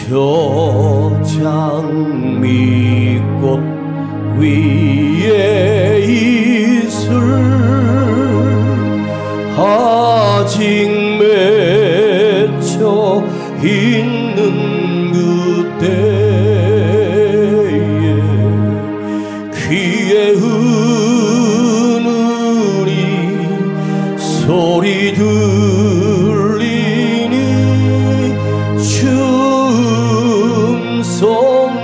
저 장미꽃 위에 이슬 아직 맺혀 있는 그때에 귀에 흐느니 소리 들리니 춤성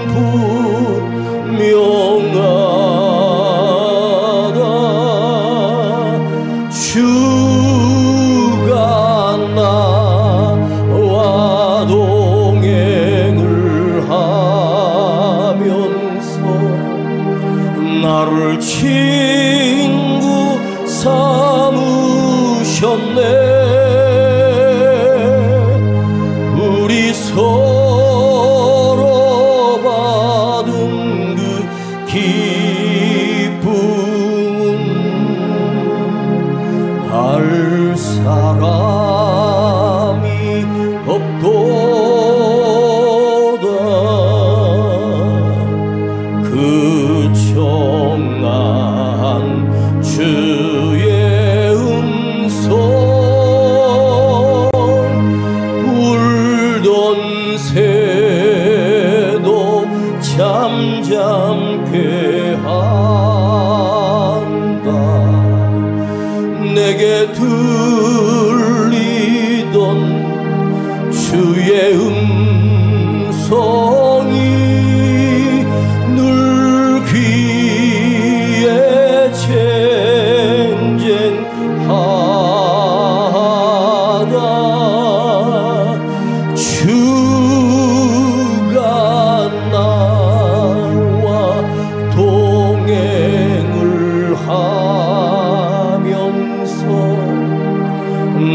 분명하다. 주가 나와 동행을 하면서 나를 친구 삼으셨네. 우리 서로 받은 그 기쁨은 알 사람이 없도다. 그 청한 주의 음성 울던 새도 잠잠케 한다. 내게 들리던 주의 음성이 늘 귀에 쟁쟁하다. 주가 나와 동행을 하면서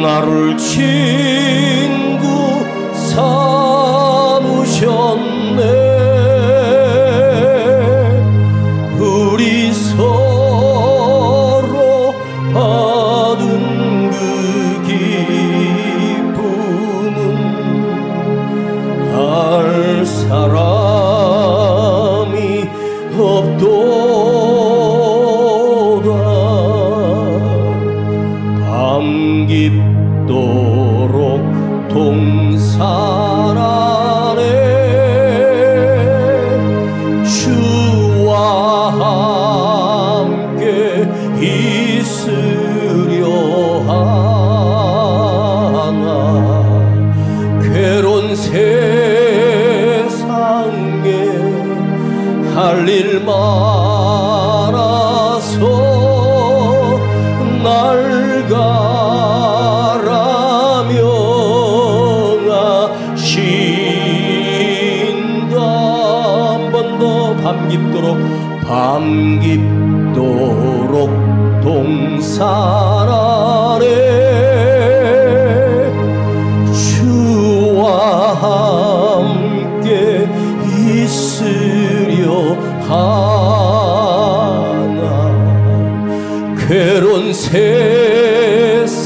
나를 친구 삼으셨네. 우리 서로 받은 그 기쁨은 알 사람이 없도다. 밤 깊도록 동산 안에 주와 함께 있으려 하나. 괴로운 세상에 할 일 많아서 날 가라며 하신다. 한 번 더 밤 깊도록 동산 안에 주와 함께 있으려 하나. 괴로운 세상에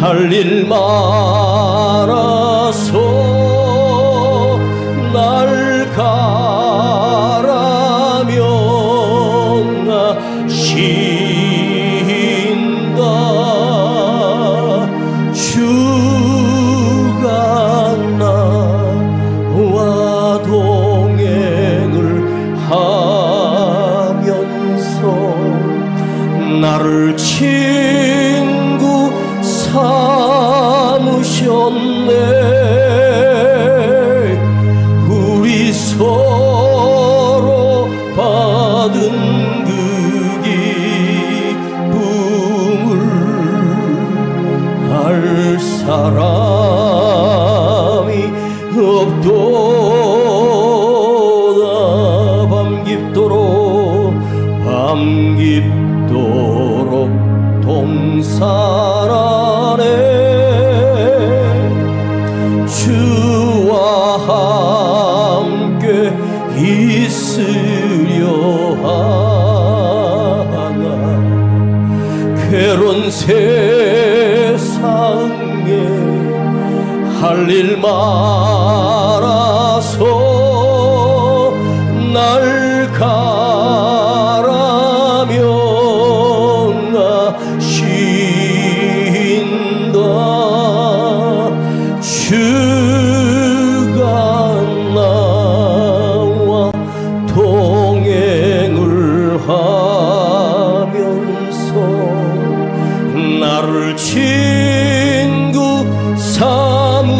할 일 많아서 날 가라며 하신다. 주가 나와 동행을 하면서 나를 친구 삼으셨네. 우리 서로 받은 그 기쁨을 알 사람이 없도다. 밤 깊도록 동산 안에 주와 함께 있으려 하나. 괴로운 세상에 할 할 일 많아서 날 가라며 하신다. 주가 나와 동행을 하면서 나를 친구 삼으셨네.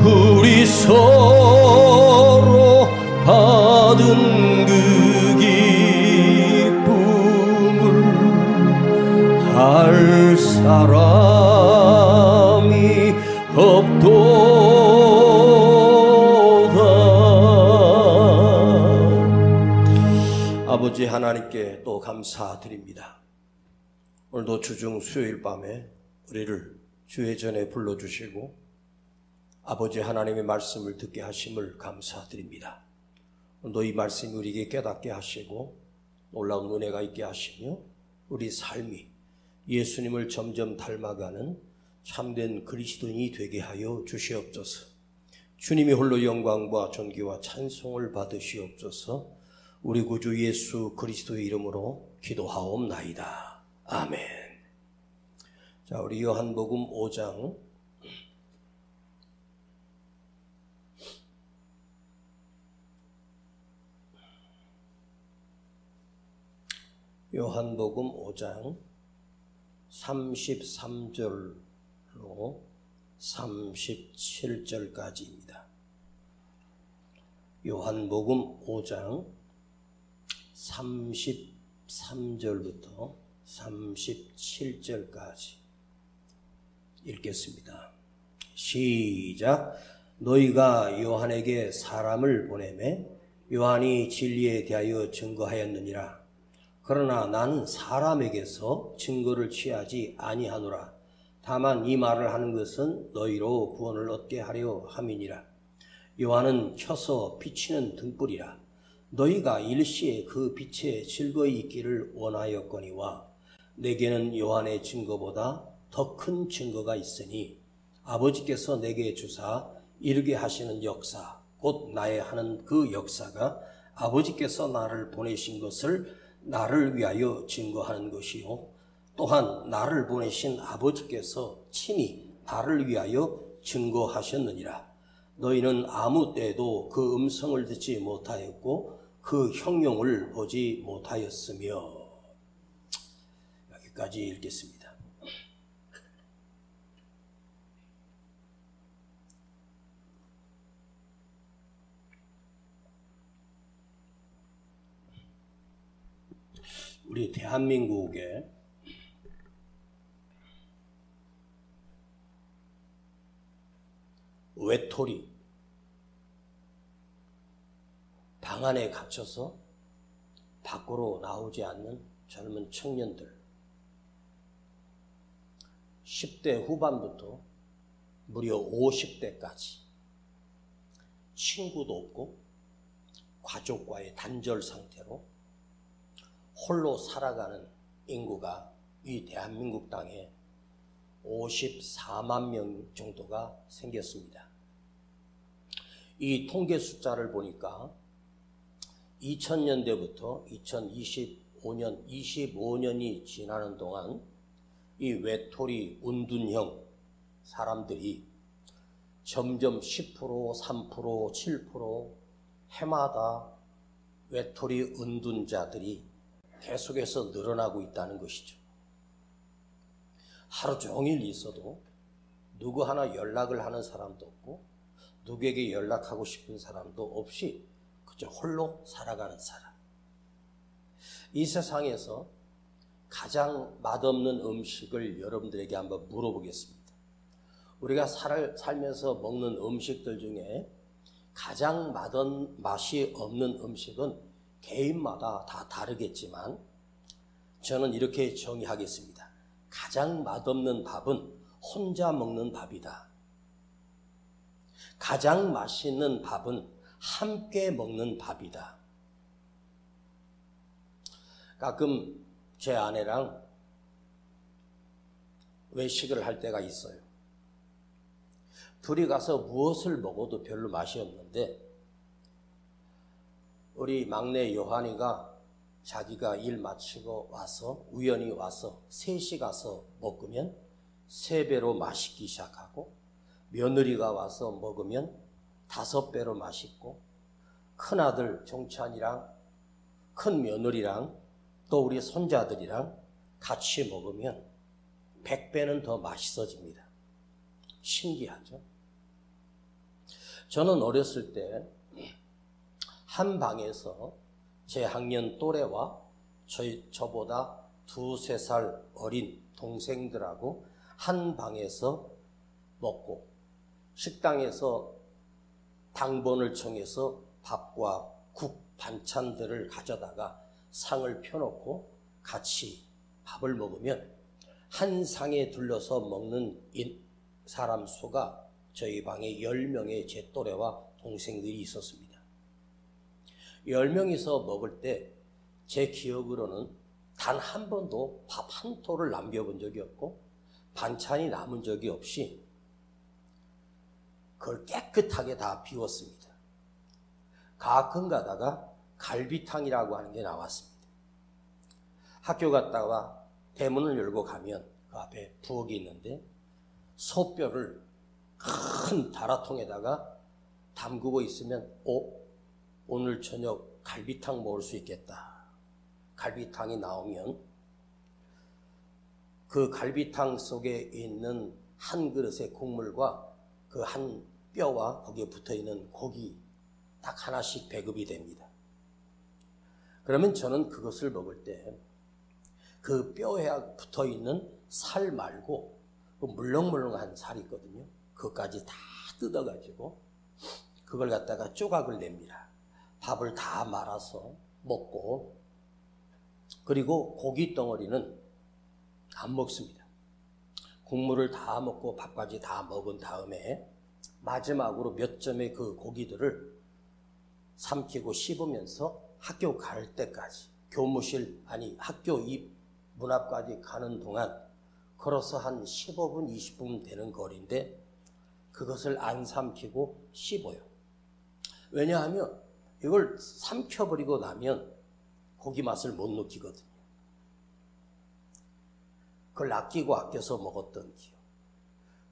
우리 서로 받은 그 기쁨을 알 사람이 없도다. 아버지 하나님께 또 감사드립니다. 오늘도 주중 수요일 밤에 우리를 주의 전에 불러주시고 아버지 하나님의 말씀을 듣게 하심을 감사드립니다. 오늘도 이 말씀이 우리에게 깨닫게 하시고 놀라운 은혜가 있게 하시며 우리 삶이 예수님을 점점 닮아가는 참된 그리스도인이 되게 하여 주시옵소서. 주님이 홀로 영광과 존귀와 찬송을 받으시옵소서. 우리 구주 예수 그리스도의 이름으로 기도하옵나이다. 아멘. 자, 우리 요한복음 5장 요한복음 5장 33절로 37절까지입니다. 요한복음 5장 33절부터 37절까지 읽겠습니다. 시작. 너희가 요한에게 사람을 보내매 요한이 진리에 대하여 증거하였느니라. 그러나 나는 사람에게서 증거를 취하지 아니하노라. 다만 이 말을 하는 것은 너희로 구원을 얻게 하려 함이니라. 요한은 켜서 비치는 등불이라. 너희가 일시에 그 빛에 즐거이 있기를 원하였거니와 내게는 요한의 증거보다 더 큰 증거가 있으니 아버지께서 내게 주사 이르게 하시는 역사 곧 나의 하는 그 역사가 아버지께서 나를 보내신 것을 나를 위하여 증거하는 것이요 또한 나를 보내신 아버지께서 친히 나를 위하여 증거하셨느니라. 너희는 아무 때도 그 음성을 듣지 못하였고 그 형용을 보지 못하였으며. 여기까지 읽겠습니다. 우리 대한민국에 외톨이, 방 안에 갇혀서 밖으로 나오지 않는 젊은 청년들, 10대 후반부터 무려 50대까지 친구도 없고 가족과의 단절 상태로 홀로 살아가는 인구가 이 대한민국 땅에 54만 명 정도가 생겼습니다. 이 통계 숫자를 보니까 2000년대부터 2025년, 25년이 지나는 동안 이 외톨이 은둔형 사람들이 점점 10%, 3%, 7% 해마다 외톨이 은둔자들이 계속해서 늘어나고 있다는 것이죠. 하루 종일 있어도 누구 하나 연락을 하는 사람도 없고 누구에게 연락하고 싶은 사람도 없이 그저 홀로 살아가는 사람. 이 세상에서 가장 맛없는 음식을 여러분들에게 한번 물어보겠습니다. 우리가 살면서 먹는 음식들 중에 가장 맛이 없는 음식은 개인마다 다 다르겠지만 저는 이렇게 정의하겠습니다. 가장 맛없는 밥은 혼자 먹는 밥이다. 가장 맛있는 밥은 함께 먹는 밥이다. 가끔 제 아내랑 외식을 할 때가 있어요. 둘이 가서 무엇을 먹어도 별로 맛이 없는데 우리 막내 요한이가 자기가 일 마치고 와서 우연히 와서 셋이 가서 먹으면 3배로 맛있기 시작하고, 며느리가 와서 먹으면 5배로 맛있고, 큰아들 종찬이랑 큰 며느리랑 또 우리 손자들이랑 같이 먹으면 100배는 더 맛있어집니다. 신기하죠? 저는 어렸을 때 한 방에서 제 학년 또래와 저보다 2-3살 어린 동생들하고 한 방에서 먹고, 식당에서 당번을 정해서 밥과 국, 반찬들을 가져다가 상을 펴놓고 같이 밥을 먹으면 한 상에 둘러서 먹는 사람 수가 저희 방에 10명의 제 또래와 동생들이 있었습니다. 10명이서 먹을 때 제 기억으로는 단 한 번도 밥 한 토를 남겨본 적이 없고 반찬이 남은 적이 없이 그걸 깨끗하게 다 비웠습니다. 가끔 가다가 갈비탕이라고 하는 게 나왔습니다. 학교 갔다가 대문을 열고 가면 그 앞에 부엌이 있는데 소뼈를 큰 다라통에다가 담그고 있으면 오늘 저녁 갈비탕 먹을 수 있겠다. 갈비탕이 나오면 그 갈비탕 속에 있는 한 그릇의 국물과 그 한 뼈와 거기에 붙어있는 고기 딱 하나씩 배급이 됩니다. 그러면 저는 그것을 먹을 때 그 뼈에 붙어있는 살 말고 그 물렁물렁한 살이 있거든요. 그것까지 다 뜯어가지고 그걸 갖다가 조각을 냅니다. 밥을 다 말아서 먹고, 그리고 고기 덩어리는 안 먹습니다. 국물을 다 먹고 밥까지 다 먹은 다음에 마지막으로 몇 점의 그 고기들을 삼키고 씹으면서 학교 갈 때까지, 학교 입 문 앞까지 가는 동안 걸어서 한 15분, 20분 되는 거리인데 그것을 안 삼키고 씹어요. 왜냐하면 이걸 삼켜버리고 나면 고기 맛을 못 느끼거든요. 그걸 아껴서 먹었던 기억.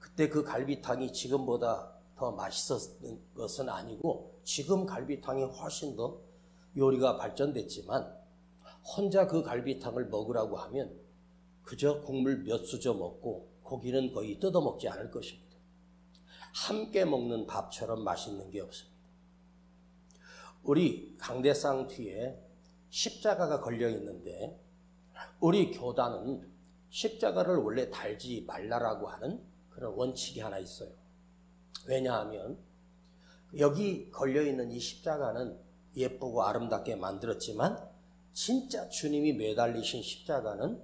그때 그 갈비탕이 지금보다 더 맛있었던 것은 아니고, 지금 갈비탕이 훨씬 더 요리가 발전됐지만 혼자 그 갈비탕을 먹으라고 하면 그저 국물 몇 수저 먹고 고기는 거의 뜯어먹지 않을 것입니다. 함께 먹는 밥처럼 맛있는 게 없습니다. 우리 강대상 뒤에 십자가가 걸려 있는데 우리 교단은 십자가를 원래 달지 말라라고 하는 그런 원칙이 하나 있어요. 왜냐하면 여기 걸려 있는 이 십자가는 예쁘고 아름답게 만들었지만 진짜 주님이 매달리신 십자가는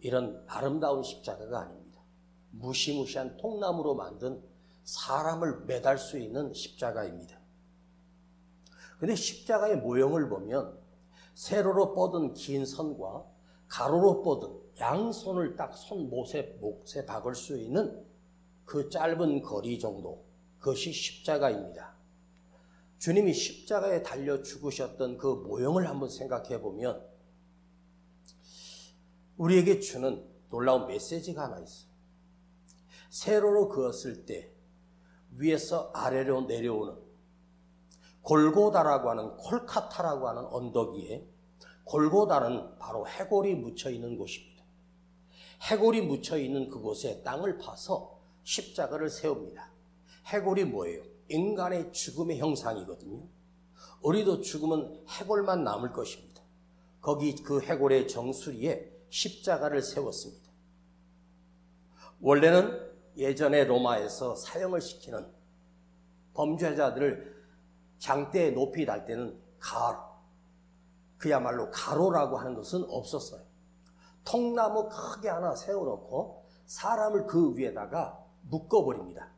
이런 아름다운 십자가가 아닙니다. 무시무시한 통나무로 만든 사람을 매달 수 있는 십자가입니다. 근데 십자가의 모형을 보면 세로로 뻗은 긴 선과 가로로 뻗은 양손을 딱 몫에 박을 수 있는 그 짧은 거리 정도, 그것이 십자가입니다. 주님이 십자가에 달려 죽으셨던 그 모형을 한번 생각해 보면 우리에게 주는 놀라운 메시지가 하나 있어요. 세로로 그었을 때 위에서 아래로 내려오는 골고다라고 하는, 콜카타라고 하는 언덕 위에, 골고다는 바로 해골이 묻혀있는 곳입니다. 해골이 묻혀있는 그곳에 땅을 파서 십자가를 세웁니다. 해골이 뭐예요? 인간의 죽음의 형상이거든요. 우리도 죽으면 해골만 남을 것입니다. 거기 그 해골의 정수리에 십자가를 세웠습니다. 원래는 예전에 로마에서 사형을 시키는 범죄자들을 장대에 높이 달 때는 그야말로 가로라고 하는 것은 없었어요. 통나무 크게 하나 세워놓고 사람을 그 위에다가 묶어버립니다.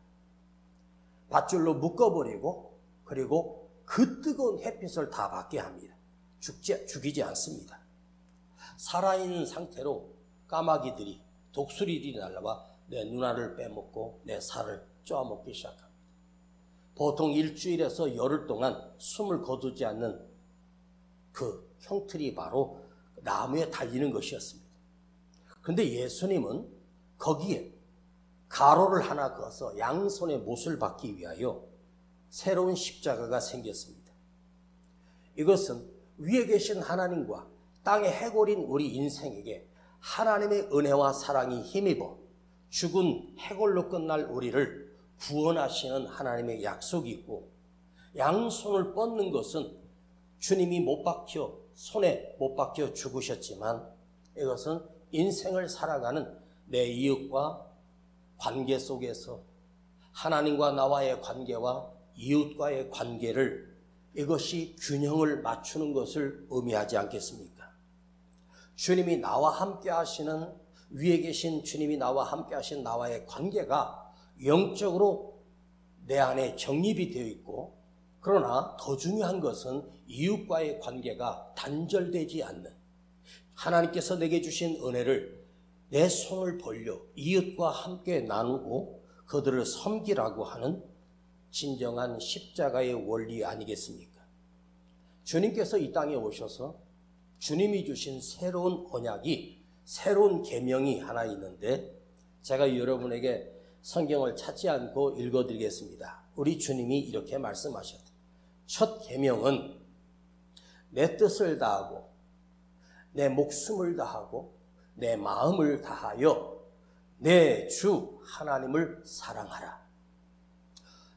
밧줄로 묶어버리고, 그리고 그 뜨거운 햇빛을 다 받게 합니다. 죽이지 않습니다. 살아있는 상태로 까마귀들이, 독수리들이 날라와 내 눈알을 빼먹고 내 살을 쪼아먹기 시작합니다. 보통 일주일에서 열흘 동안 숨을 거두지 않는 그 형틀이 바로 나무에 달리는 것이었습니다. 그런데 예수님은 거기에 가로를 하나 그어서 양손에 못을 박기 위하여 새로운 십자가가 생겼습니다. 이것은 위에 계신 하나님과 땅의 해골인 우리 인생에게 하나님의 은혜와 사랑이 힘입어 죽은 해골로 끝날 우리를 구원하시는 하나님의 약속이 있고, 양손을 뻗는 것은 주님이 손에 못 박혀 죽으셨지만 이것은 인생을 살아가는 내 이웃과 관계 속에서 하나님과 나와의 관계와 이웃과의 관계를 이것이 균형을 맞추는 것을 의미하지 않겠습니까? 주님이 나와 함께 하시는, 위에 계신 주님이 나와 함께 하신 나와의 관계가 영적으로 내 안에 정립이 되어 있고, 그러나 더 중요한 것은 이웃과의 관계가 단절되지 않는, 하나님께서 내게 주신 은혜를 내 손을 벌려 이웃과 함께 나누고 그들을 섬기라고 하는 진정한 십자가의 원리 아니겠습니까? 주님께서 이 땅에 오셔서 주님이 주신 새로운 언약이, 새로운 계명이 하나 있는데, 제가 여러분에게 성경을 찾지 않고 읽어드리겠습니다. 우리 주님이 이렇게 말씀하셨다. 첫 계명은 내 뜻을 다하고 내 목숨을 다하고 내 마음을 다하여 내 주 하나님을 사랑하라.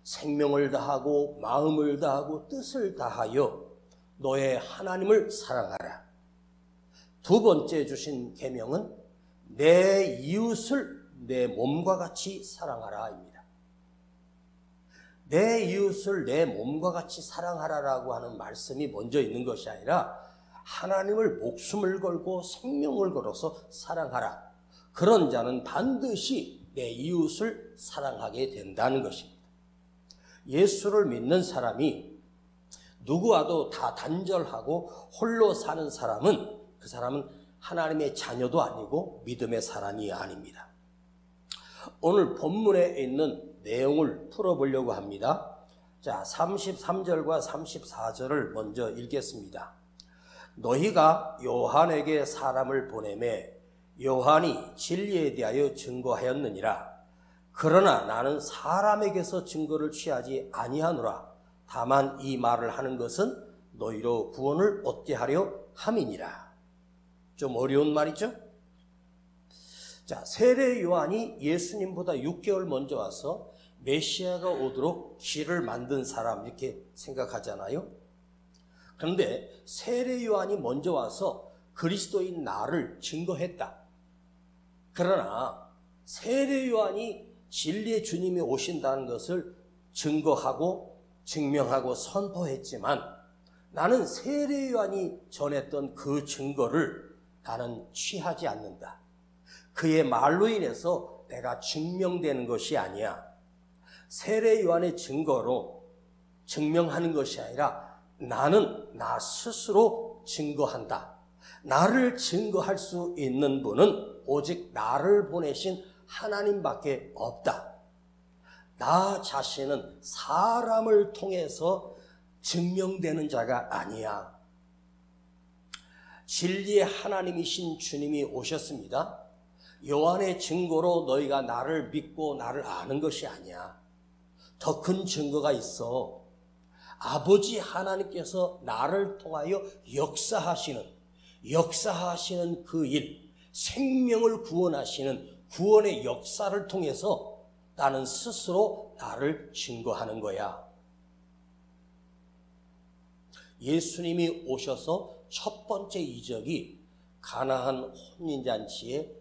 생명을 다하고 마음을 다하고 뜻을 다하여 너의 하나님을 사랑하라. 두 번째 주신 계명은 내 이웃을 내 몸과 같이 사랑하라입니다. 내 이웃을 내 몸과 같이 사랑하라라고 하는 말씀이 먼저 있는 것이 아니라 하나님을 목숨을 걸고 생명을 걸어서 사랑하라. 그런 자는 반드시 내 이웃을 사랑하게 된다는 것입니다. 예수를 믿는 사람이 누구와도 다 단절하고 홀로 사는 사람은, 그 사람은 하나님의 자녀도 아니고 믿음의 사람이 아닙니다. 오늘 본문에 있는 내용을 풀어보려고 합니다. 자, 33절과 34절을 먼저 읽겠습니다. 너희가 요한에게 사람을 보내매 요한이 진리에 대하여 증거하였느니라. 그러나 나는 사람에게서 증거를 취하지 아니하노라. 다만 이 말을 하는 것은 너희로 구원을 얻게 하려 함이니라. 좀 어려운 말이죠? 자, 세례 요한이 예수님보다 6개월 먼저 와서 메시아가 오도록 길을 만든 사람, 이렇게 생각하잖아요. 그런데 세례 요한이 먼저 와서 그리스도인 나를 증거했다. 그러나 세례 요한이 진리의 주님이 오신다는 것을 증거하고 증명하고 선포했지만, 나는 세례 요한이 전했던 그 증거를 나는 취하지 않는다. 그의 말로 인해서 내가 증명되는 것이 아니야. 세례 요한의 증거로 증명하는 것이 아니라 나는 나 스스로 증거한다. 나를 증거할 수 있는 분은 오직 나를 보내신 하나님밖에 없다. 나 자신은 사람을 통해서 증명되는 자가 아니야. 진리의 하나님이신 주님이 오셨습니다. 요한의 증거로 너희가 나를 믿고 나를 아는 것이 아니야. 더 큰 증거가 있어. 아버지 하나님께서 나를 통하여 역사하시는 그 일, 생명을 구원하시는 구원의 역사를 통해서 나는 스스로 나를 증거하는 거야. 예수님이 오셔서 첫 번째 이적이 가나안 혼인잔치에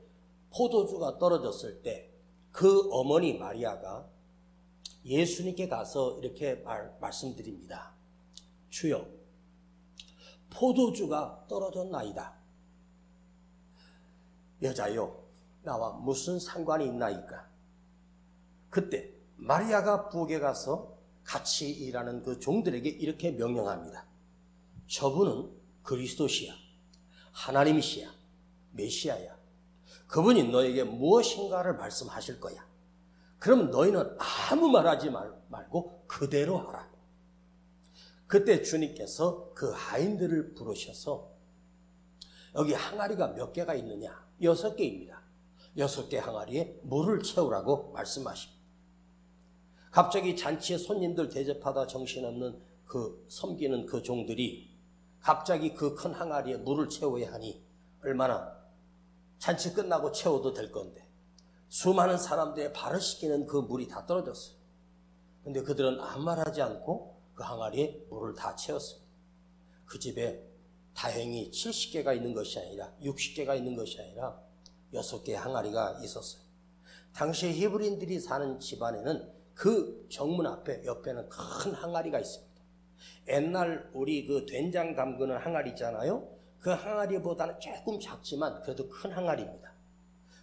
포도주가 떨어졌을 때 그 어머니 마리아가 예수님께 가서 이렇게 말씀드립니다. 주여, 포도주가 떨어졌나이다. 여자여, 나와 무슨 상관이 있나이까? 그때 마리아가 부엌에 가서 같이 일하는 그 종들에게 이렇게 명령합니다. 저분은 그리스도시야, 하나님이시야, 메시아야. 그분이 너에게 무엇인가를 말씀하실 거야. 그럼 너희는 아무 말하지 말고 그대로 하라. 그때 주님께서 그 하인들을 부르셔서 여기 항아리가 몇 개가 있느냐? 6개입니다. 6개 항아리에 물을 채우라고 말씀하십니다. 갑자기 잔치에 손님들 대접하다 정신없는 섬기는 그 종들이 갑자기 그 큰 항아리에 물을 채워야 하니 얼마나 잔치 끝나고 채워도 될 건데 수많은 사람들의 발을 씻기는 그 물이 다 떨어졌어요. 근데 그들은 아무 말하지 않고 그 항아리에 물을 다 채웠습니다. 그 집에 다행히 70개가 있는 것이 아니라 60개가 있는 것이 아니라 6개의 항아리가 있었어요. 당시 히브리인들이 사는 집안에는 그 정문 앞에 옆에는 큰 항아리가 있습니다. 옛날 우리 그 된장 담그는 항아리 있잖아요. 그 항아리보다는 조금 작지만 그래도 큰 항아리입니다.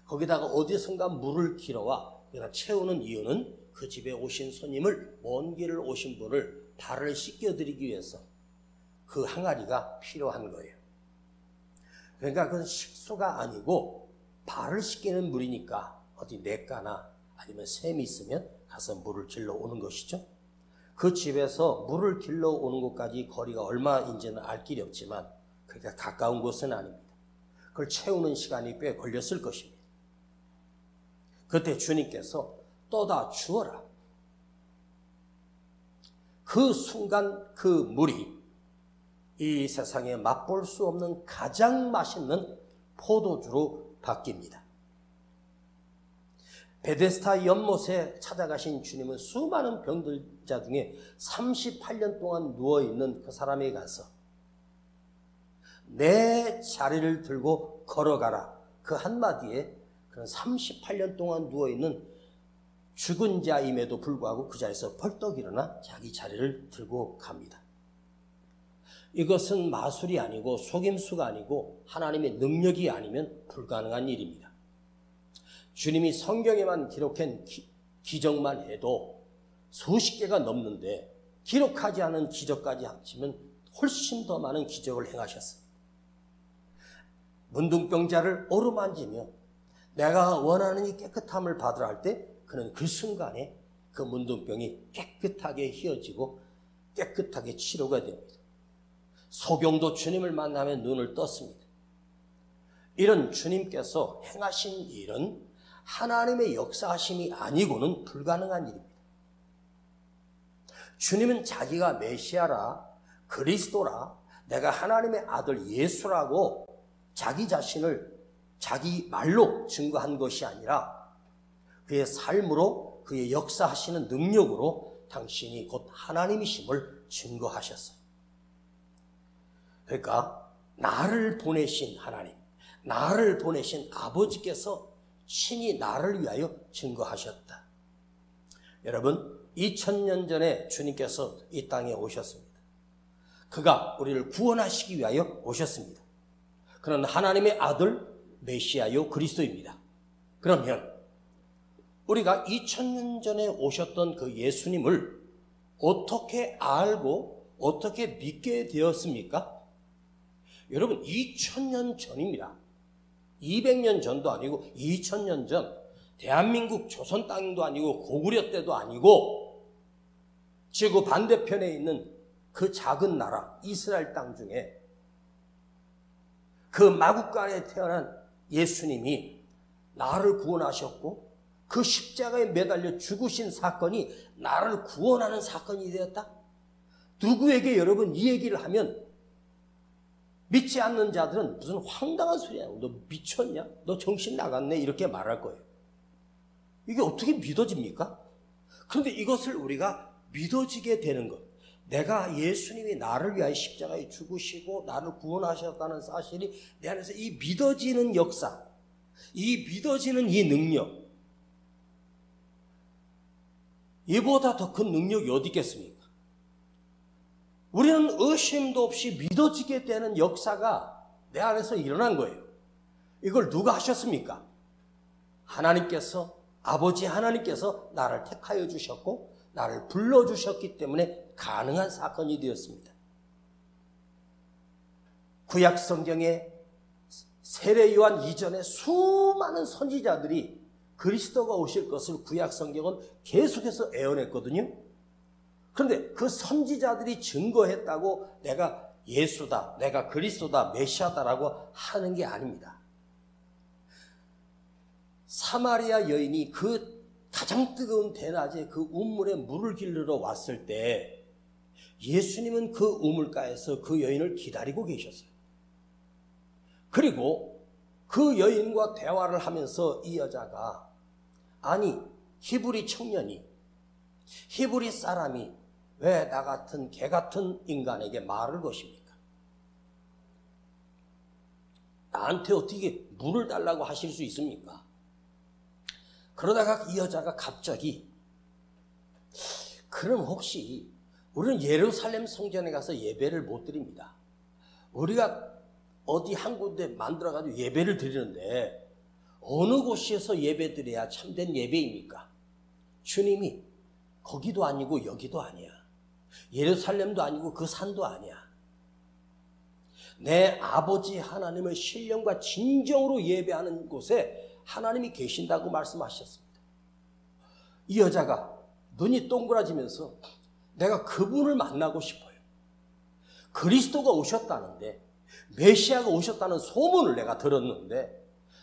거기다가 어디선가 물을 길어와 여기다 채우는 이유는 그 집에 오신 손님을 먼 길을 오신 분을 발을 씻겨드리기 위해서 그 항아리가 필요한 거예요. 그러니까 그건 식수가 아니고 발을 씻기는 물이니까 어디 냇가나 아니면 샘이 있으면 가서 물을 길러 오는 것이죠. 그 집에서 물을 길러 오는 곳까지 거리가 얼마인지는 알 길이 없지만 그러니까 가까운 곳은 아닙니다. 그걸 채우는 시간이 꽤 걸렸을 것입니다. 그때 주님께서 떠다 주어라. 그 순간 그 물이 이 세상에 맛볼 수 없는 가장 맛있는 포도주로 바뀝니다. 베데스다 연못에 찾아가신 주님은 수많은 병들자 중에 38년 동안 누워있는 그 사람에게 가서 내 자리를 들고 걸어가라. 그 한마디에 그런 38년 동안 누워있는 죽은 자임에도 불구하고 그 자리에서 벌떡 일어나 자기 자리를 들고 갑니다. 이것은 마술이 아니고 속임수가 아니고 하나님의 능력이 아니면 불가능한 일입니다. 주님이 성경에만 기록한 기적만 해도 수십 개가 넘는데 기록하지 않은 기적까지 합치면 훨씬 더 많은 기적을 행하셨습니다. 문둥병자를 어루만지며 내가 원하는 이 깨끗함을 받으라 할 때 그는 그 순간에 그 문둥병이 깨끗하게 휘어지고 깨끗하게 치료가 됩니다. 소경도 주님을 만나면 눈을 떴습니다. 이런 주님께서 행하신 일은 하나님의 역사하심이 아니고는 불가능한 일입니다. 주님은 자기가 메시아라, 그리스도라, 내가 하나님의 아들 예수라고 자기 자신을 자기 말로 증거한 것이 아니라 그의 삶으로 그의 역사하시는 능력으로 당신이 곧 하나님이심을 증거하셨어요. 그러니까 나를 보내신 하나님, 나를 보내신 아버지께서 친히 나를 위하여 증거하셨다. 여러분, 2000년 전에 주님께서 이 땅에 오셨습니다. 그가 우리를 구원하시기 위하여 오셨습니다. 그는 하나님의 아들 메시아요 그리스도입니다. 그러면 우리가 2000년 전에 오셨던 그 예수님을 어떻게 알고 어떻게 믿게 되었습니까? 여러분, 2000년 전입니다. 200년 전도 아니고 2000년 전, 대한민국 조선 땅도 아니고 고구려 때도 아니고 지구 반대편에 있는 그 작은 나라 이스라엘 땅 중에 그 마구간에 태어난 예수님이 나를 구원하셨고 그 십자가에 매달려 죽으신 사건이 나를 구원하는 사건이 되었다? 누구에게 여러분 이 얘기를 하면 믿지 않는 자들은 무슨 황당한 소리야. 너 미쳤냐? 너 정신 나갔네? 이렇게 말할 거예요. 이게 어떻게 믿어집니까? 그런데 이것을 우리가 믿어지게 되는 것. 내가 예수님이 나를 위하여 십자가에 죽으시고 나를 구원하셨다는 사실이 내 안에서 이 믿어지는 역사, 이 믿어지는 이 능력, 이보다 더 큰 능력이 어디 있겠습니까? 우리는 의심도 없이 믿어지게 되는 역사가 내 안에서 일어난 거예요. 이걸 누가 하셨습니까? 하나님께서, 아버지 하나님께서 나를 택하여 주셨고 나를 불러주셨기 때문에 가능한 사건이 되었습니다. 구약 성경에 세례 요한 이전에 수많은 선지자들이 그리스도가 오실 것을 구약 성경은 계속해서 애언했거든요. 그런데 그 선지자들이 증거했다고 내가 예수다, 내가 그리스도다, 메시아다라고 하는 게 아닙니다. 사마리아 여인이 그 가장 뜨거운 대낮에 그 우물에 물을 길르러 왔을 때 예수님은 그 우물가에서 그 여인을 기다리고 계셨어요. 그리고 그 여인과 대화를 하면서 이 여자가 아니 히브리 청년이 히브리 사람이 왜 나 같은 개 같은 인간에게 말을 것입니까? 나한테 어떻게 물을 달라고 하실 수 있습니까? 그러다가 이 여자가 갑자기 그럼 혹시 우리는 예루살렘 성전에 가서 예배를 못 드립니다. 우리가 어디 한 군데 만들어가지고 예배를 드리는데 어느 곳에서 예배 드려야 참된 예배입니까? 주님이 거기도 아니고 여기도 아니야. 예루살렘도 아니고 그 산도 아니야. 내 아버지 하나님을 신령과 진정으로 예배하는 곳에 하나님이 계신다고 말씀하셨습니다. 이 여자가 눈이 동그라지면서 내가 그분을 만나고 싶어요. 그리스도가 오셨다는데 메시아가 오셨다는 소문을 내가 들었는데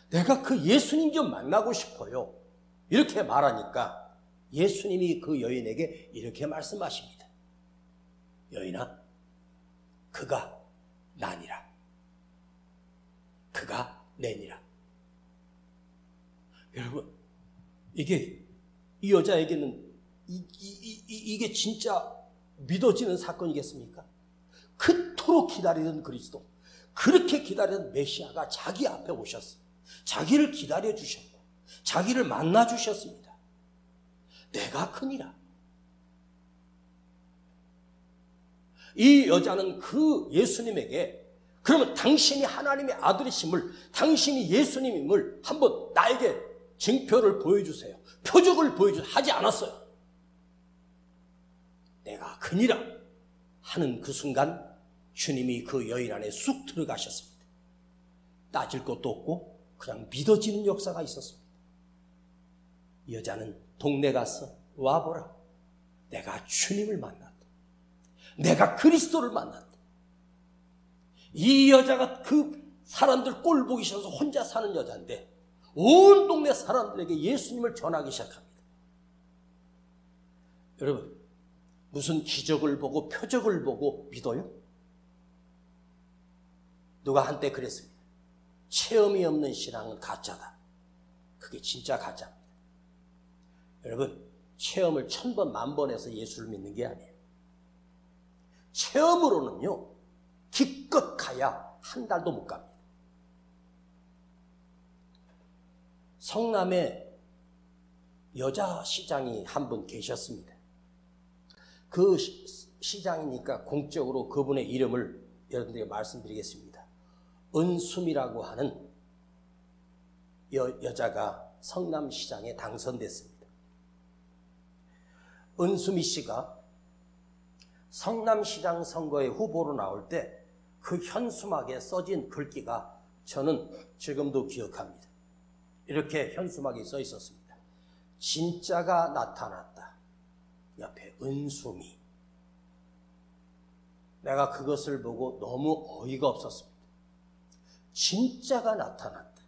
내가 그 예수님 좀 만나고 싶어요. 이렇게 말하니까 예수님이 그 여인에게 이렇게 말씀하십니다. 여인아, 그가 나니라. 그가 내니라. 여러분, 이게 이 여자에게는 이게 진짜 믿어지는 사건이겠습니까? 그토록 기다리던 그리스도, 그렇게 기다리던 메시아가 자기 앞에 오셨어요. 자기를 기다려 주셨고 자기를 만나 주셨습니다. 내가 크니라. 이 여자는 그 예수님에게 그러면 당신이 하나님의 아들이심을, 당신이 예수님임을 한번 나에게 증표를 보여주세요, 표적을 보여주세요 하지 않았어요. 내가 그니라 하는 그 순간 주님이 그 여인 안에 쑥 들어가셨습니다. 따질 것도 없고 그냥 믿어지는 역사가 있었습니다. 이 여자는 동네 가서 와보라, 내가 주님을 만났다, 내가 그리스도를 만났다. 이 여자가 그 사람들 꼴 보기 싫어서 혼자 사는 여자인데 온 동네 사람들에게 예수님을 전하기 시작합니다. 여러분, 무슨 기적을 보고 표적을 보고 믿어요? 누가 한때 그랬습니다. 체험이 없는 신앙은 가짜다. 그게 진짜 가짜입니다. 여러분, 체험을 1000번, 10,000번 해서 예수를 믿는 게 아니에요. 체험으로는요, 기껏 가야 한 달도 못 갑니다. 성남에 여자 시장이 한 분 계셨습니다. 그 시장이니까 공적으로 그분의 이름을 여러분들에게 말씀드리겠습니다. 은수미라고 하는 여자가 성남시장에 당선됐습니다. 은수미 씨가 성남시장 선거에 후보로 나올 때 그 현수막에 써진 글귀가 저는 지금도 기억합니다. 이렇게 현수막이 써 있었습니다. 진짜가 나타났다. 옆에 은수미. 내가 그것을 보고 너무 어이가 없었습니다. 진짜가 나타났다.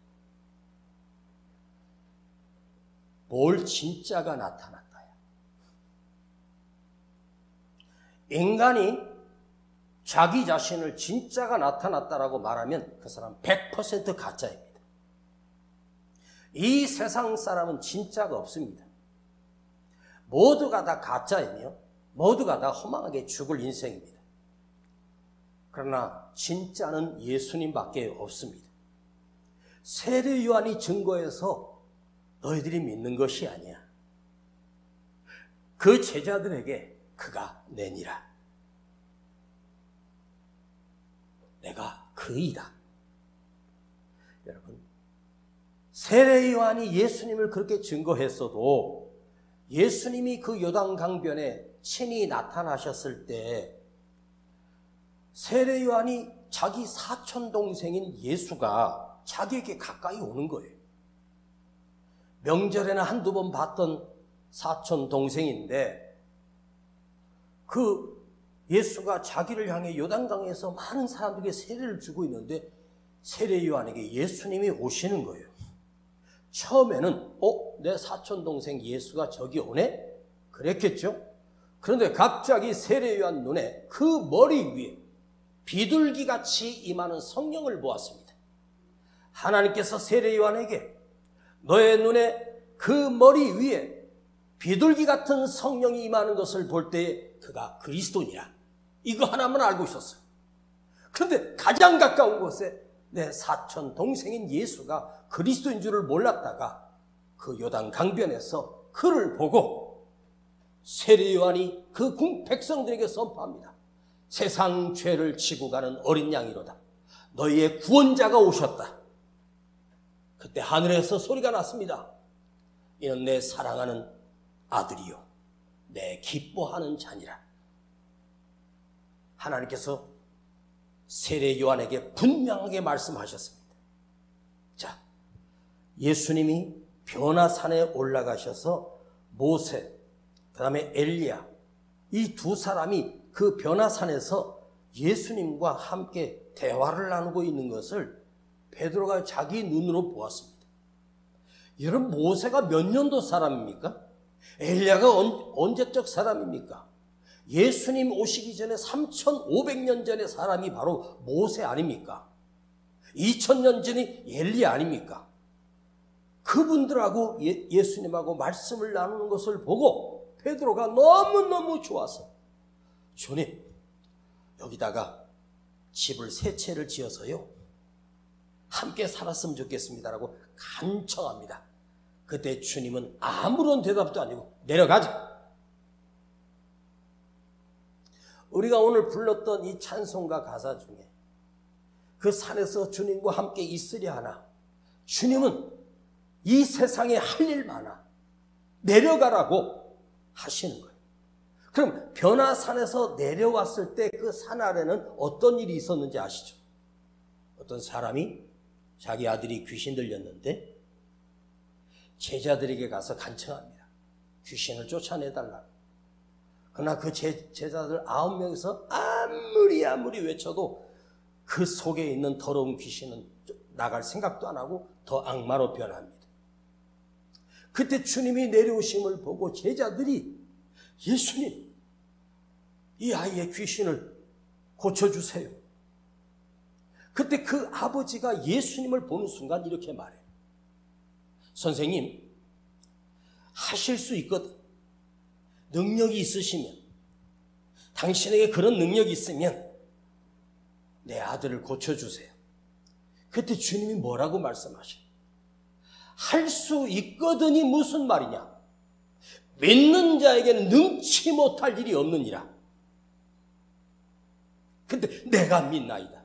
뭘 진짜가 나타났다야. 인간이 자기 자신을 진짜가 나타났다라고 말하면 그 사람 100% 가짜입니다. 이 세상 사람은 진짜가 없습니다. 모두가 다 가짜이며 모두가 다 허망하게 죽을 인생입니다. 그러나 진짜는 예수님밖에 없습니다. 세례 요한이 증거해서 너희들이 믿는 것이 아니야. 그 제자들에게 그가 내니라. 내가 그이다. 여러분, 세례 요한이 예수님을 그렇게 증거했어도 예수님이 그 요단강변에 친히 나타나셨을 때 세례 요한이 자기 사촌 동생인 예수가 자기에게 가까이 오는 거예요. 명절에는 한두 번 봤던 사촌 동생인데 그 예수가 자기를 향해 요단강에서 많은 사람들에게 세례를 주고 있는데 세례 요한에게 예수님이 오시는 거예요. 처음에는 내 사촌 동생 예수가 저기 오네? 그랬겠죠? 그런데 갑자기 세례 요한 눈에 그 머리 위에 비둘기같이 임하는 성령을 보았습니다. 하나님께서 세례 요한에게 너의 눈에 그 머리 위에 비둘기 같은 성령이 임하는 것을 볼 때에 그가 그리스도니라. 이거 하나만 알고 있었어요. 그런데 가장 가까운 곳에 내 사촌 동생인 예수가 그리스도인 줄을 몰랐다가 그 요단 강변에서 그를 보고 세례 요한이 그 백성들에게 선포합니다. 세상 죄를 지고 가는 어린 양이로다. 너희의 구원자가 오셨다. 그때 하늘에서 소리가 났습니다. 이는 내 사랑하는 아들이요 내 기뻐하는 자니라. 하나님께서 세례 요한에게 분명하게 말씀하셨습니다. 자, 예수님이 변화산에 올라가셔서 모세, 그 다음에 엘리야, 이 두 사람이 그 변화산에서 예수님과 함께 대화를 나누고 있는 것을 베드로가 자기 눈으로 보았습니다. 여러분, 모세가 몇 년도 사람입니까? 엘리야가 언제적 사람입니까? 예수님 오시기 전에 3,500년 전의 사람이 바로 모세 아닙니까? 2,000년 전이 엘리야 아닙니까? 그분들하고 예수님하고 말씀을 나누는 것을 보고 베드로가 너무너무 좋아서 주님, 여기다가 집을 세 채를 지어서요 함께 살았으면 좋겠습니다라고 간청합니다. 그때 주님은 아무런 대답도 아니고 내려가자. 우리가 오늘 불렀던 이 찬송가 가사 중에 그 산에서 주님과 함께 있으려 하나 주님은 이 세상에 할 일 많아 내려가라고 하시는 거예요. 그럼 변화산에서 내려왔을 때 그 산 아래는 어떤 일이 있었는지 아시죠? 어떤 사람이 자기 아들이 귀신 들렸는데 제자들에게 가서 간청합니다. 귀신을 쫓아내달라고. 그러나 그 제자들 9명에서 아무리 외쳐도 그 속에 있는 더러운 귀신은 나갈 생각도 안 하고 더 악마로 변합니다. 그때 주님이 내려오심을 보고 제자들이 예수님, 이 아이의 귀신을 고쳐주세요. 그때 그 아버지가 예수님을 보는 순간 이렇게 말해요. 선생님, 하실 수 있거든. 능력이 있으시면, 당신에게 그런 능력이 있으면 내 아들을 고쳐주세요. 그때 주님이 뭐라고 말씀하셔요? 할 수 있거든이 무슨 말이냐? 믿는 자에게는 능치 못할 일이 없느니라. 근데 내가 믿나이다.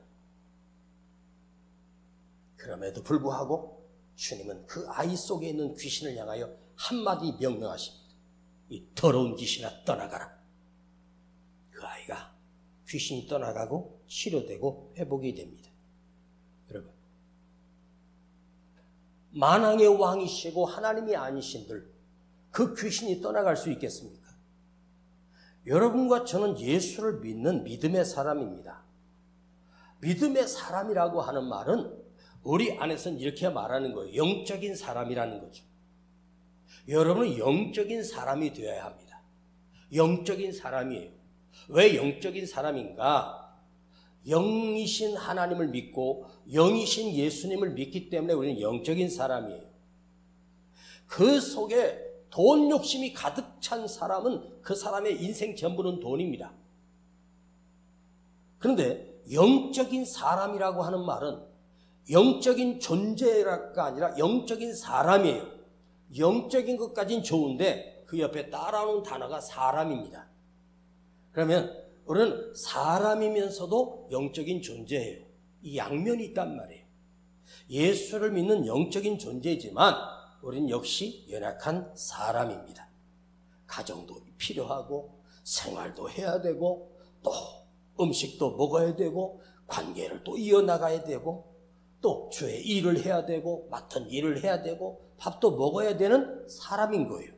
그럼에도 불구하고 주님은 그 아이 속에 있는 귀신을 향하여 한마디 명령하십니다. 이 더러운 귀신아 떠나가라. 그 아이가 귀신이 떠나가고 치료되고 회복이 됩니다. 여러분, 만왕의 왕이시고 하나님이 아니신들 그 귀신이 떠나갈 수 있겠습니까? 여러분과 저는 예수를 믿는 믿음의 사람입니다. 믿음의 사람이라고 하는 말은 우리 안에서는 이렇게 말하는 거예요. 영적인 사람이라는 거죠. 여러분은 영적인 사람이 되어야 합니다. 영적인 사람이에요. 왜 영적인 사람인가? 영이신 하나님을 믿고 영이신 예수님을 믿기 때문에 우리는 영적인 사람이에요. 그 속에 돈 욕심이 가득 찬 사람은 그 사람의 인생 전부는 돈입니다. 그런데 영적인 사람이라고 하는 말은 영적인 존재가 아니라 영적인 사람이에요. 영적인 것까지는 좋은데 그 옆에 따라오는 단어가 사람입니다. 그러면 우리는 사람이면서도 영적인 존재예요. 이 양면이 있단 말이에요. 예수를 믿는 영적인 존재이지만 우리는 역시 연약한 사람입니다. 가정도 필요하고 생활도 해야 되고 또 음식도 먹어야 되고 관계를 또 이어나가야 되고 또 주의 일을 해야 되고 맡은 일을 해야 되고 밥도 먹어야 되는 사람인 거예요.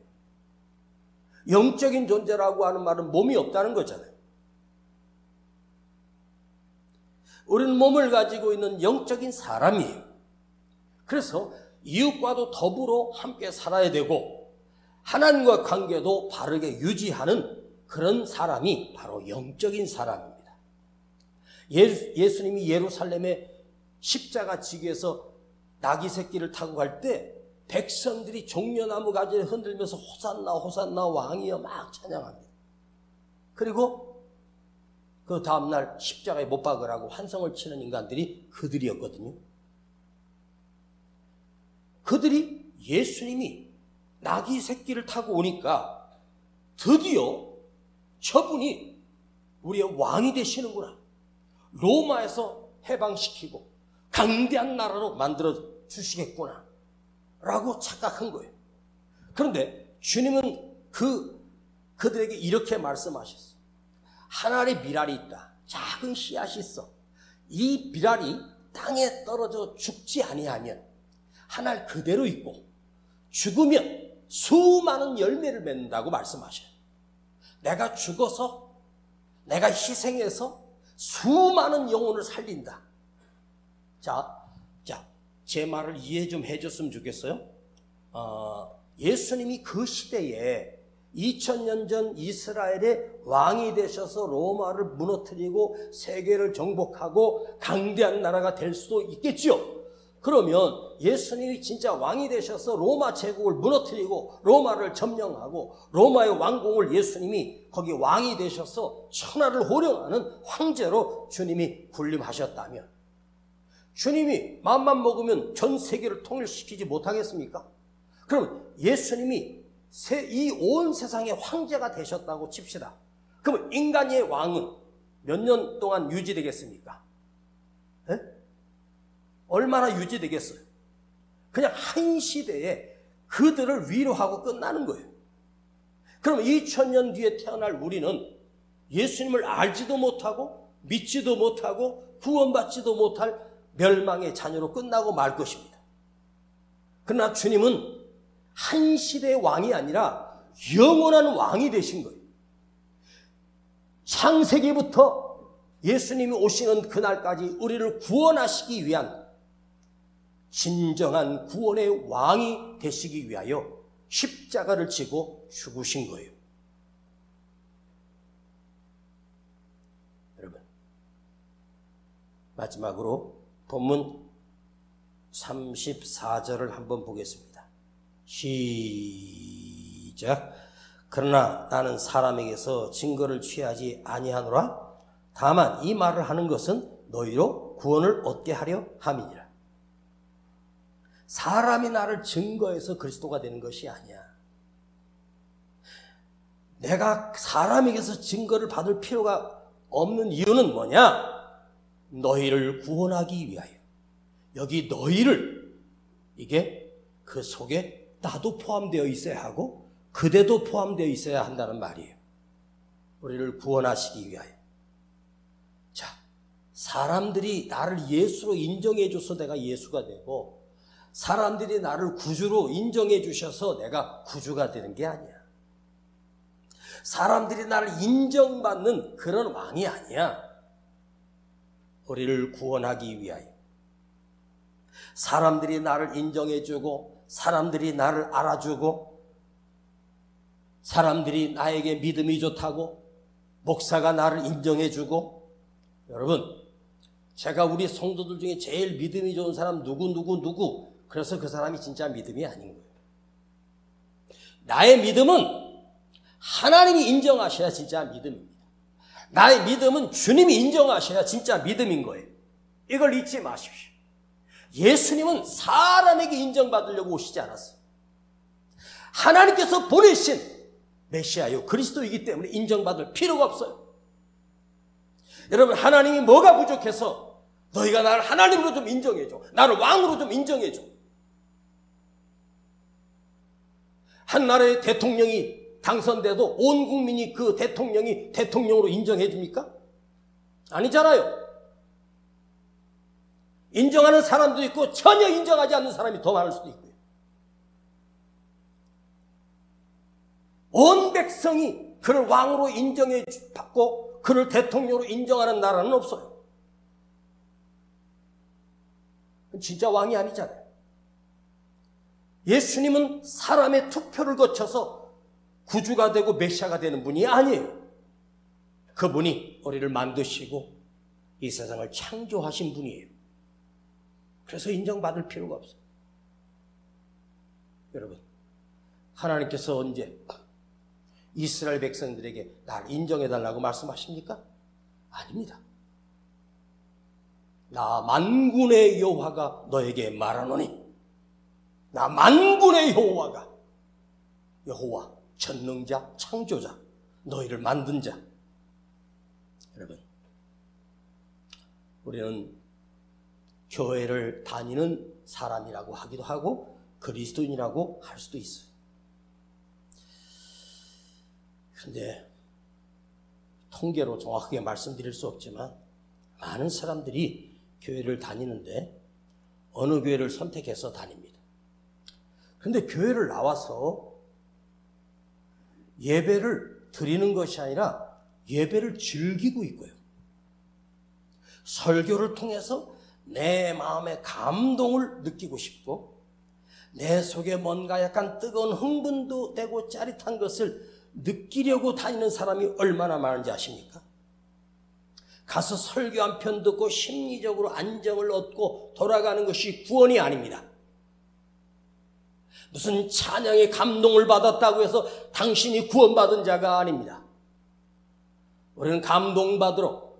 영적인 존재라고 하는 말은 몸이 없다는 거잖아요. 우리는 몸을 가지고 있는 영적인 사람이에요. 그래서 이웃과도 더불어 함께 살아야 되고 하나님과 관계도 바르게 유지하는 그런 사람이 바로 영적인 사람입니다. 예수님이 예루살렘에 십자가 지기에서 나귀 새끼를 타고 갈 때 백성들이 종려나무 가지를 흔들면서 호산나 호산나 왕이여 막 찬양합니다. 그리고 그 다음날 십자가에 못 박으라고 환성을 치는 인간들이 그들이었거든요. 그들이 예수님이 나귀 새끼를 타고 오니까 드디어 저분이 우리의 왕이 되시는구나. 로마에서 해방시키고 강대한 나라로 만들어 주시겠구나 라고 착각한 거예요. 그런데 주님은 그들에게 이렇게 말씀하셨어요. 하늘에 미랄이 있다. 작은 씨앗이 있어. 이 미랄이 땅에 떨어져 죽지 아니하면 하늘 그대로 있고 죽으면 수많은 열매를 맺는다고 말씀하셔요. 내가 죽어서 내가 희생해서 수많은 영혼을 살린다. 자, 제 말을 이해 좀 해줬으면 좋겠어요. 예수님이 그 시대에 2000년 전 이스라엘의 왕이 되셔서 로마를 무너뜨리고 세계를 정복하고 강대한 나라가 될 수도 있겠지요. 그러면 예수님이 진짜 왕이 되셔서 로마 제국을 무너뜨리고 로마를 점령하고 로마의 왕궁을 예수님이 거기 왕이 되셔서 천하를 호령하는 황제로 주님이 군림하셨다면 주님이 마음만 먹으면 전 세계를 통일시키지 못하겠습니까? 그럼 예수님이 이 온 세상의 황제가 되셨다고 칩시다. 그럼 인간의 왕은 몇 년 동안 유지되겠습니까? 에? 얼마나 유지되겠어요? 그냥 한 시대에 그들을 위로하고 끝나는 거예요. 그럼 2000년 뒤에 태어날 우리는 예수님을 알지도 못하고 믿지도 못하고 구원받지도 못할 멸망의 자녀로 끝나고 말 것입니다. 그러나 주님은 한 시대의 왕이 아니라 영원한 왕이 되신 거예요. 창세기부터 예수님이 오시는 그날까지 우리를 구원하시기 위한 진정한 구원의 왕이 되시기 위하여 십자가를 지고 죽으신 거예요. 여러분, 마지막으로 본문 34절을 한번 보겠습니다. 시작. 그러나 나는 사람에게서 증거를 취하지 아니하노라. 다만 이 말을 하는 것은 너희로 구원을 얻게 하려 함이니라. 사람이 나를 증거해서 그리스도가 되는 것이 아니야. 내가 사람에게서 증거를 받을 필요가 없는 이유는 뭐냐? 너희를 구원하기 위하여. 여기 너희를, 이게 그 속에 나도 포함되어 있어야 하고 그대도 포함되어 있어야 한다는 말이에요. 우리를 구원하시기 위하여. 자, 사람들이 나를 예수로 인정해 줘서 내가 예수가 되고 사람들이 나를 구주로 인정해 주셔서 내가 구주가 되는 게 아니야. 사람들이 나를 인정받는 그런 왕이 아니야. 우리를 구원하기 위하여. 사람들이 나를 인정해주고 사람들이 나를 알아주고 사람들이 나에게 믿음이 좋다고 목사가 나를 인정해주고. 여러분, 제가 우리 성도들 중에 제일 믿음이 좋은 사람 누구 그래서 그 사람이 진짜 믿음이 아닌 거예요. 나의 믿음은 하나님이 인정하셔야 진짜 믿음입니다. 나의 믿음은 주님이 인정하셔야 진짜 믿음인 거예요. 이걸 잊지 마십시오. 예수님은 사람에게 인정받으려고 오시지 않았어요. 하나님께서 보내신 메시아요 그리스도이기 때문에 인정받을 필요가 없어요. 여러분, 하나님이 뭐가 부족해서 너희가 나를 하나님으로 좀 인정해줘, 나를 왕으로 좀 인정해줘. 한 나라의 대통령이 당선돼도 온 국민이 그 대통령이 대통령으로 인정해 줍니까? 아니잖아요. 인정하는 사람도 있고 전혀 인정하지 않는 사람이 더 많을 수도 있고요. 온 백성이 그를 왕으로 인정해 받고 그를 대통령으로 인정하는 나라는 없어요. 진짜 왕이 아니잖아요. 예수님은 사람의 투표를 거쳐서 구주가 되고 메시아가 되는 분이 아니에요. 그분이 우리를 만드시고 이 세상을 창조하신 분이에요. 그래서 인정받을 필요가 없어요. 여러분, 하나님께서 언제 이스라엘 백성들에게 날 인정해달라고 말씀하십니까? 아닙니다. 나 만군의 여호와가 너에게 말하노니, 나 만군의 여호와가, 여호와 전능자 창조자 너희를 만든 자. 여러분, 우리는 교회를 다니는 사람이라고 하기도 하고 그리스도인이라고 할 수도 있어요. 그런데 통계로 정확하게 말씀드릴 수 없지만 많은 사람들이 교회를 다니는데 어느 교회를 선택해서 다닙니다. 그런데 교회를 나와서 예배를 드리는 것이 아니라 예배를 즐기고 있고요. 설교를 통해서 내 마음의 감동을 느끼고 싶고 내 속에 뭔가 약간 뜨거운 흥분도 되고 짜릿한 것을 느끼려고 다니는 사람이 얼마나 많은지 아십니까? 가서 설교 한 편 듣고 심리적으로 안정을 얻고 돌아가는 것이 구원이 아닙니다. 무슨 찬양의 감동을 받았다고 해서 당신이 구원받은 자가 아닙니다. 우리는 감동받으러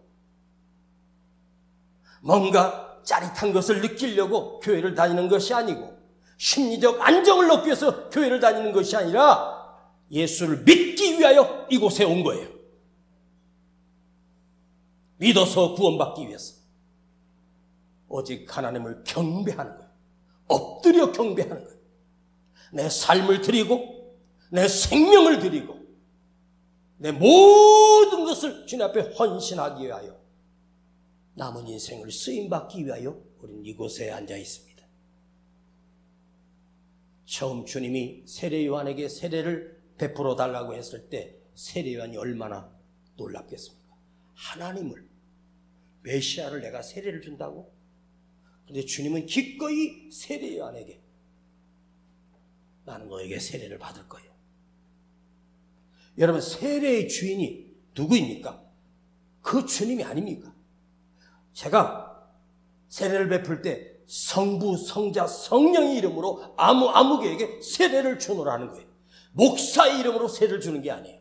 뭔가 짜릿한 것을 느끼려고 교회를 다니는 것이 아니고 심리적 안정을 얻기 위해서 교회를 다니는 것이 아니라 예수를 믿기 위하여 이곳에 온 거예요. 믿어서 구원받기 위해서. 오직 하나님을 경배하는 거예요. 엎드려 경배하는 거예요. 내 삶을 드리고 내 생명을 드리고 내 모든 것을 주님 앞에 헌신하기 위하여 남은 인생을 쓰임받기 위하여 우리는 이곳에 앉아 있습니다. 처음 주님이 세례 요한에게 세례를 베풀어 달라고 했을 때 세례 요한이 얼마나 놀랍겠습니까? 하나님을, 메시아를 내가 세례를 준다고? 그런데 주님은 기꺼이 세례 요한에게 나는 너에게 세례를 받을 거예요. 여러분, 세례의 주인이 누구입니까? 그 주님이 아닙니까? 제가 세례를 베풀 때 성부, 성자, 성령의 이름으로 아무개에게 세례를 주노라는 거예요. 목사의 이름으로 세례를 주는 게 아니에요.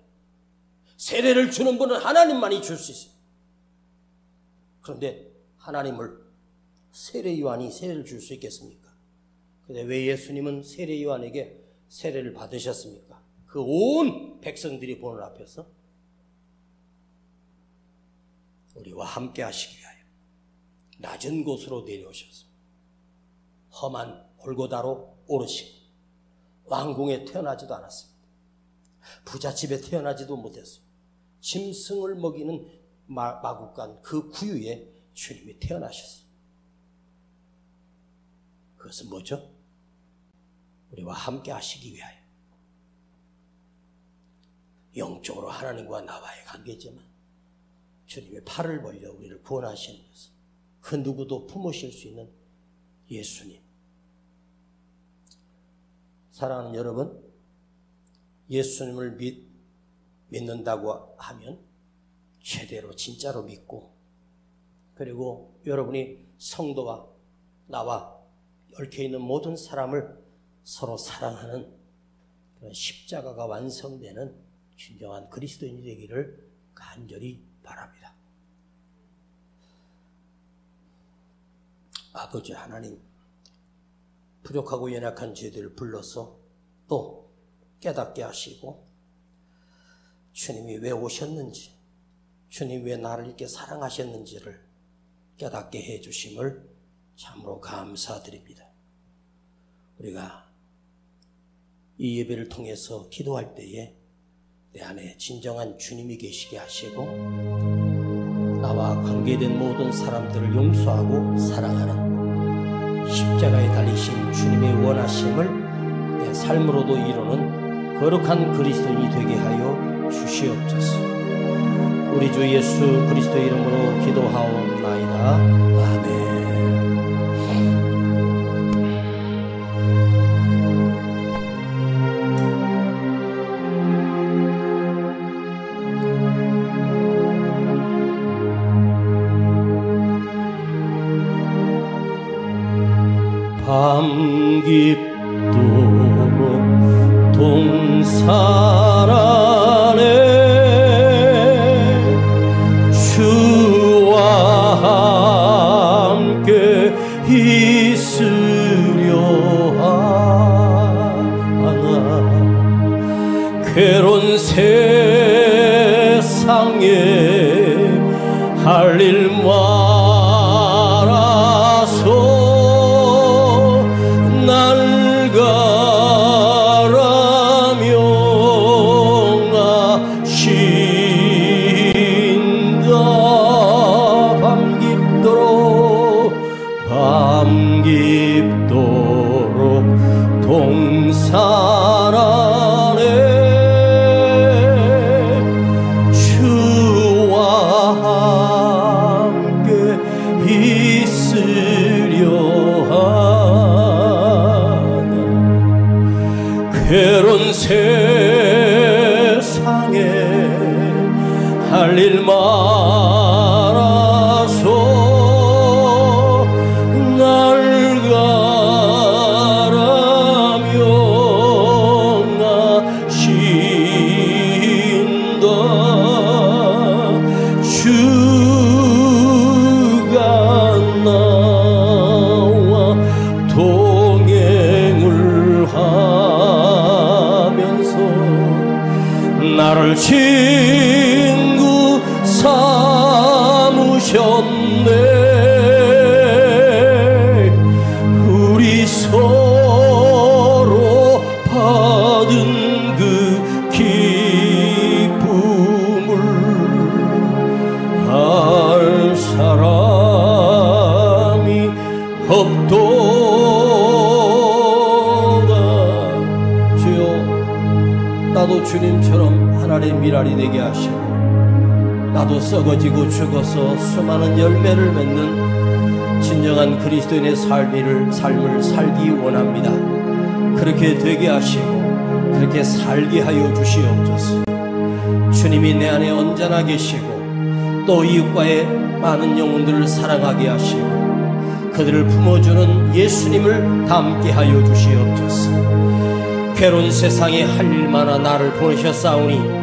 세례를 주는 분은 하나님만이 줄 수 있어요. 그런데 하나님을 세례 요한이 세례를 줄 수 있겠습니까? 그런데 왜 예수님은 세례 요한에게 세례를 받으셨습니까? 그 온 백성들이 보는 앞에서 우리와 함께 하시기 위하여 낮은 곳으로 내려오셔서 험한 골고다로 오르시고 왕궁에 태어나지도 않았습니다. 부잣집에 태어나지도 못했습니다. 짐승을 먹이는 마구간 그 구유에 주님이 태어나셨어요. 그것은 뭐죠? 우리와 함께 하시기 위하여. 영적으로 하나님과 나와의 관계지만 주님의 팔을 벌려 우리를 구원하시는 것은 그 누구도 품으실 수 있는 예수님. 사랑하는 여러분, 예수님을 믿는다고 하면 제대로 진짜로 믿고, 그리고 여러분이 성도와 나와 얽혀있는 모든 사람을 서로 사랑하는 그런 십자가가 완성되는 진정한 그리스도인이 되기를 간절히 바랍니다. 아버지 하나님, 부족하고 연약한 죄들을 불러서 또 깨닫게 하시고 주님이 왜 오셨는지, 주님이 왜 나를 이렇게 사랑하셨는지를 깨닫게 해주심을 참으로 감사드립니다. 우리가 이 예배를 통해서 기도할 때에 내 안에 진정한 주님이 계시게 하시고 나와 관계된 모든 사람들을 용서하고 사랑하는 십자가에 달리신 주님의 원하심을 내 삶으로도 이루는 거룩한 그리스도인이 되게 하여 주시옵소서. 우리 주 예수 그리스도의 이름으로 기도하옵나이다. 아멘. 밤 깊도록 동산 안에 주와 함께 있으려 하나 괴로운 세상에 할 일 많아서 밤 깊도록 동산 안에 주와 함께 있으려 하나 괴로운 세상에 할 일 많아서 주가 나와 동행을 하면서 나를 친구 삼으셨네. 우리 서로 받은 그 기쁨을 알 사람이 없도다. 주여, 나도 주님처럼 하나님의 미랄이 되게 하시고 나도 썩어지고 죽어서 수많은 열매를 맺는 진정한 그리스도인의 삶을 살기 원합니다. 그렇게 되게 하시고 그렇게 살게 하여 주시옵소서. 주님이 내 안에 언제나 계시고 또 이웃과의 많은 영혼들을 사랑하게 하시고 그들을 품어주는 예수님을 닮게 하여 주시옵소서. 괴로운 세상에 할 일마나 나를 보내셨사오니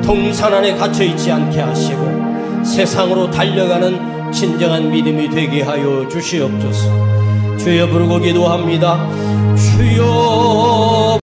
동산 안에 갇혀있지 않게 하시고 세상으로 달려가는 진정한 믿음이 되게 하여 주시옵소서. 주여 부르고 기도합니다. 주여